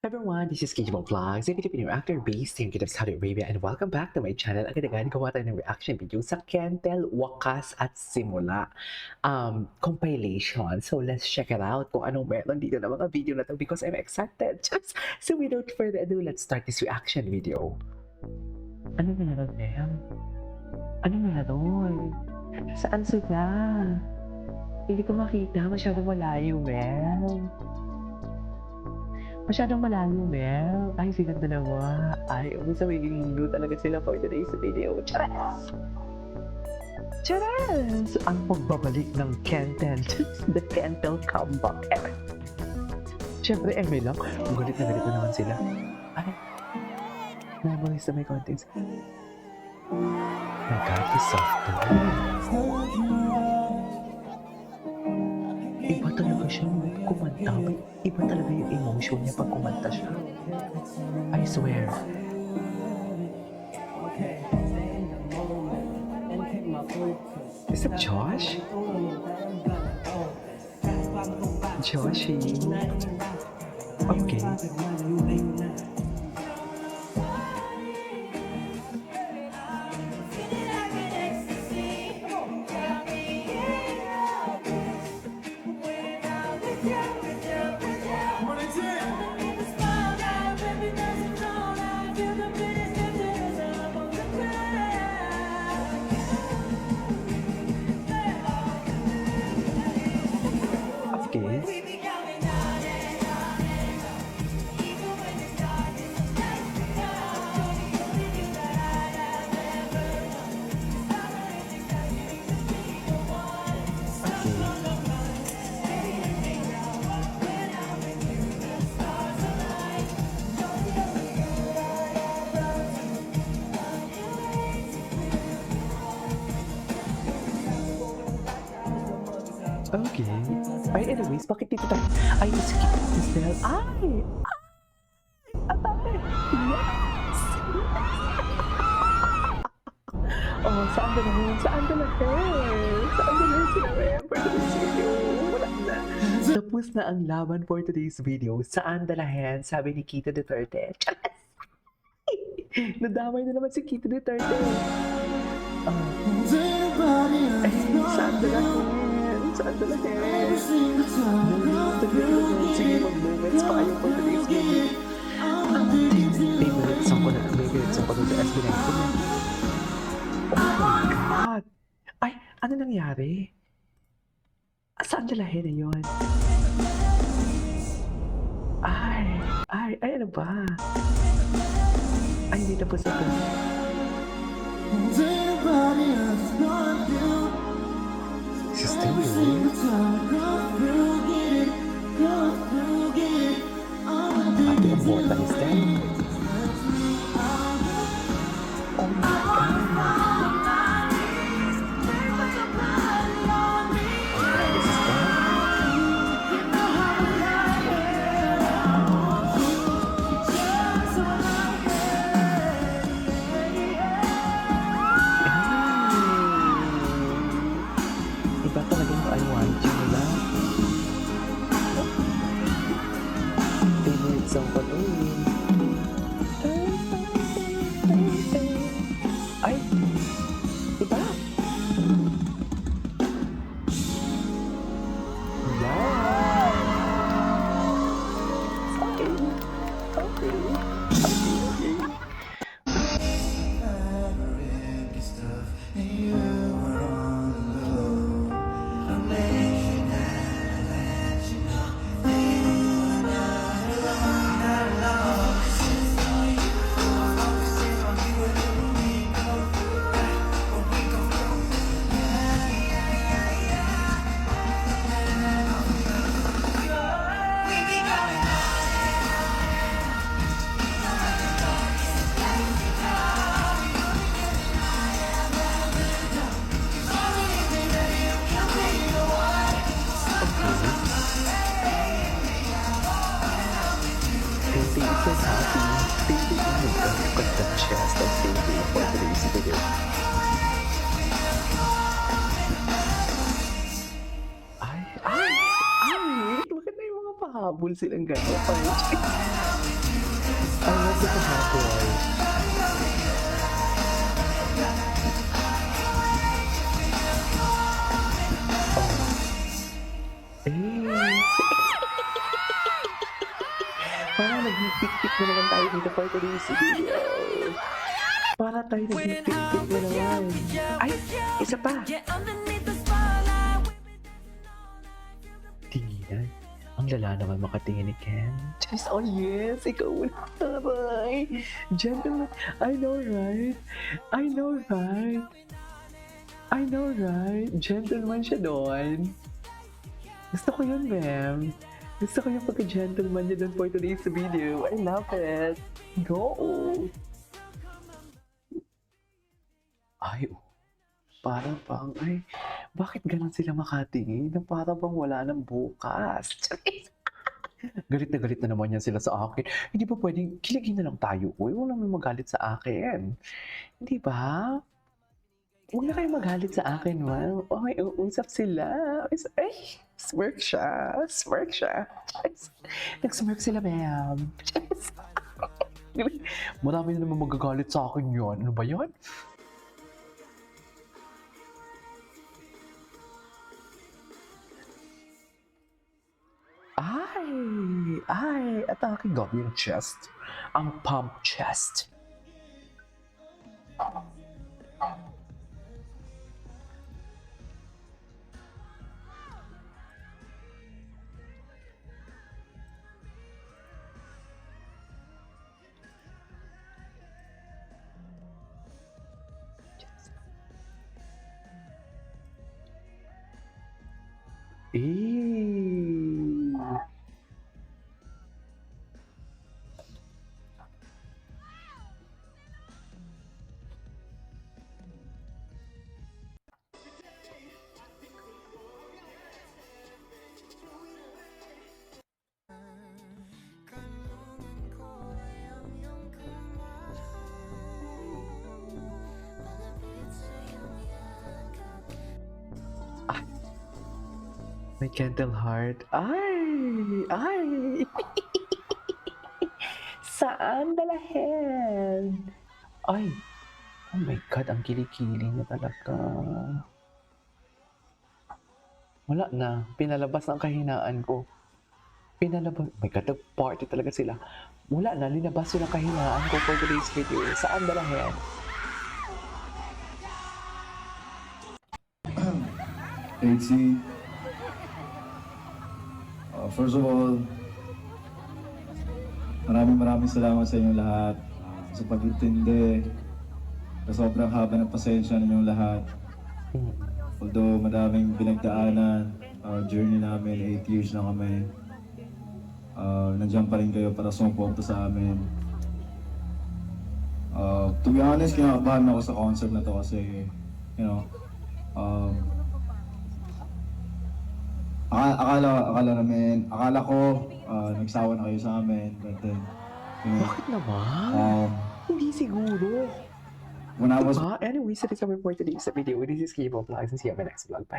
Everyone, this is Kijimo Vlogs, a Filipino actor based in Jeddah, Saudi Arabia, and welcome back to my channel. Agad-agad gawa tayo ng reaction video sa Kentel Wakas at Simula compilation. So let's check it out kung anong meron dito na mga video na to because I'm excited. So without further ado, let's start this reaction video. Ano na naroon, Mel? Ano na naroon? Saan sila? Hindi ko makita. Masyadong malayo, Mel. Masyadong malayo, Mel. Ay, silang dalawa. Ay, umisa magiging blue talaga sila for today's video. Charas! Charas! Ang pagbabalik ng Kentel. The Kentel comeback. Siyempre, eme lang. Galit na naman sila. Ay, memories na may contents. My God, he's soft too. Iba talaga siya kumanta. Iba talaga yung emotion niya pag kumanta siya. I swear. Is it Josh? Joshy. Okay. Okay. Ay, anyways, bakit dito tayo? Ay, si Cristel. Ay! Atay! Yes! Oh, saan ba naman? Saan ba naman? Saan ba naman sila for today's video? Wala na. Tapos na ang laban for today's video. Saan dalahin? Sabi ni Kita Duterte. Nadamay na naman si Kita Duterte. Ay, saan dalahin? Saan talaga? Sige, mag-moments pa kayo for today's video. Favorites ako na sa SB19. Oh my God! Ay, ano nangyari? Saan dalahin na yun? Ay, ano ba? Ay, hindi tapos ito. She's still doing it. Ate, ang bota is dead. Oh my God. This is dead. Iba talaga yung I-watch nila. Favorite song ko to eh. Ay! Iba! Yeah! Okay. So happy. Thank you, oh my God, you got the chest of saving for today's video. Ay! Bakit may mga pahabol silang gano'n? Parang nag-tik-tik na naman tayo dito for today's video. Para tayo nag-tik-tik na naman. Ay, isa pa. Tinginan. Ang lala naman makatingin ni Ken. Just, oh yes, ikaw na. Taray. Gentleman. I know, right? I know, right? I know, right? Gentleman siya doon. Gusto ko yun, ma'am. Gusto ko yung pagka-gentleman niya doon for today's video. I love it. Go! Ay, parang pang, ay, bakit ganun sila makatingin? Na parang bang wala nang bukas. Galit na naman yan sila sa akin. Hindi ba pwedeng kiligin na lang tayo? Uy, wala naman magalit sa akin. Hindi ba? Huwag na kayo magalit sa akin, ma'am. Okay, uusap sila. Ay, smirk siya. Smirk siya. Nag-smirk sila, ma'am. Marami na naman magagalit sa akin yun. Ano ba yun? Ay, atake got yung chest. Ang pump chest. Eh. May candle heart. Ay! Saan dalahin? Ay! Oh my God, ang kilikili niya talaga. Wala na. Pinalabas ang kahinaan ko. Pinalabas. Oh my God, nag-party talaga sila. Wala na. Linabas yun ang kahinaan ko for today's video. Saan dalahin? AC. First of all, maraming salamat sa inyong lahat sa pag-intindi, sa sobrang haba ng pasensya ninyong lahat. Although madaming pinagdaanan, journey namin, 8 years na kami. Nandiyan pa rin kayo para sumuporta sa amin. To be honest, kinakabahan ako sa concert na to kasi, you know, akala ko nagsawa na kayo sa amin, but then, you know, Bakit naman? Hindi siguro. when I was Diba? Anyways, that is our for today's video. This is K-Pop Vlogs and see you on my next vlog. Bye!